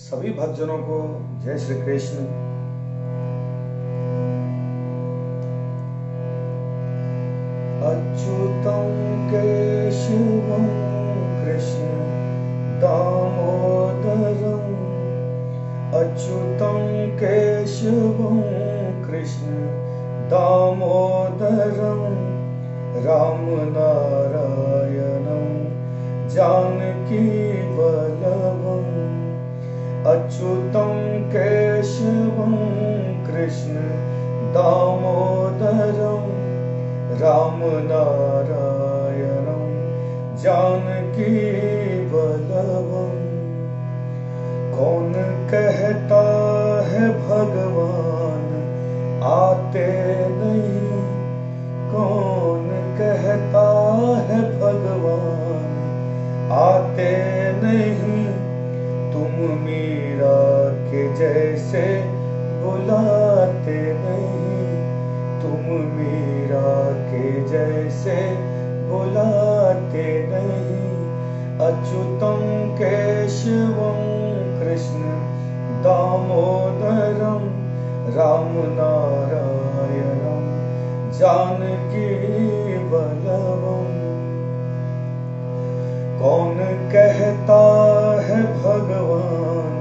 सभी भक्तजनों को जय श्री कृष्ण। अच्युतं केशवं कृष्ण दामोदरम् अच्युतं केशवं कृष्ण दामोदरम् रामनारायणं जानकी वल्लभम् अच्युतं केशवं कृष्ण दामोदरम् रामनारायणं जानकी वल्लभम्। कौन कहता है भगवान आते नहीं, कौन कहता है भगवान आते नहीं, तुम मीरा के जैसे बुलाते नहीं, तुम मीरा के जैसे बुलाते नहीं। अच्युतं केशवं कृष्ण दामोदरं रामनारायणं जानकी वल्लभम्। कौन कहता है भगवान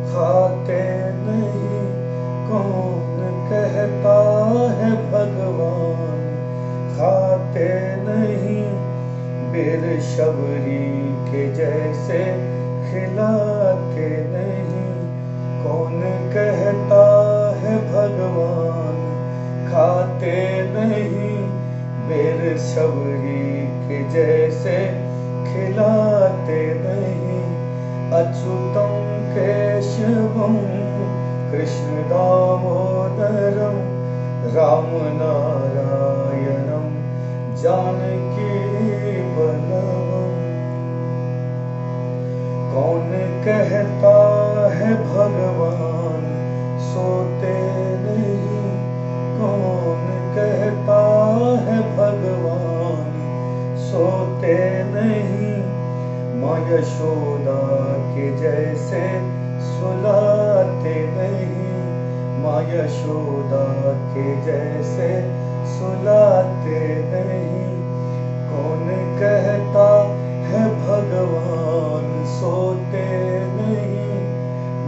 खाते नहीं, कौन कहता है भगवान खाते नहीं, बेर शबरी के जैसे खिलाते नहीं। कौन कहता है भगवान खाते नहीं, बेर शबरी के जैसे खिलाते नहीं। अच्युतं केशवं कृष्ण दामोदरं रामनारायणं जानकी वल्लभम्। कौन कहता है भगवान सोते नहीं, कौन कहता है भगवान सोते नहीं, माँ यशोदा के जैसे सुलाते नहीं, माँ यशोदा के जैसे सुलाते नहीं। कौन कहता है भगवान सोते नहीं,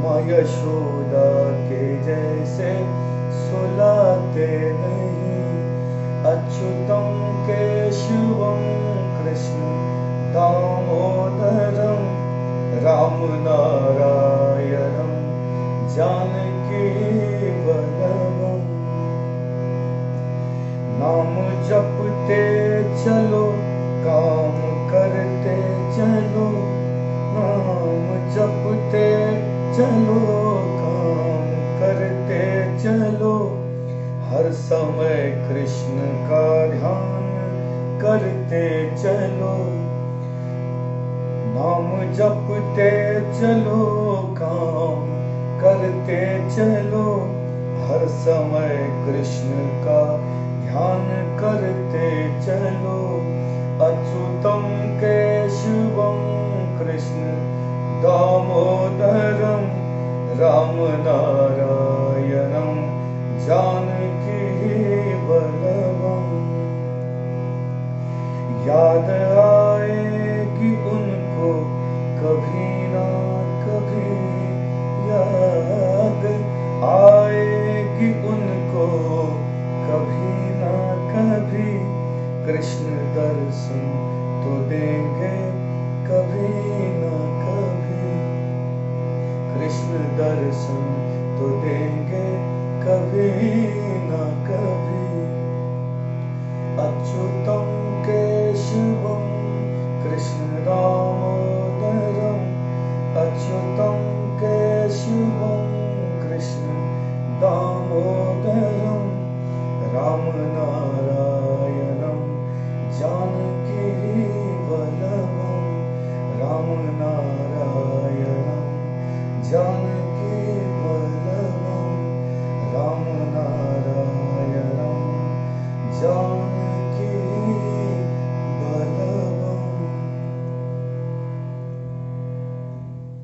माँ यशोदा के जैसे सुलाते नहीं। अच्युतं केशवं कृष्ण दामोदरं रामनारायणं जानकी वल्लभम्। नाम जपते चलो काम करते चलो, नाम जपते चलो काम करते चलो, हर समय कृष्ण का ध्यान करते चलो। नाम जपते चलो काम करते चलो, हर समय कृष्ण का ध्यान करते चलो। अच्युतं केशवं कृष्ण दामोदरं रामनारायणं जानकी वल्लभम्। याद आएगी उनको कभी ना कभी, याद आएगी उनको कभी ना कभी, कृष्ण दर्शन तो देंगे कभी ना कभी, कृष्ण दर्शन तो देंगे कभी ना कभी। अच्युतं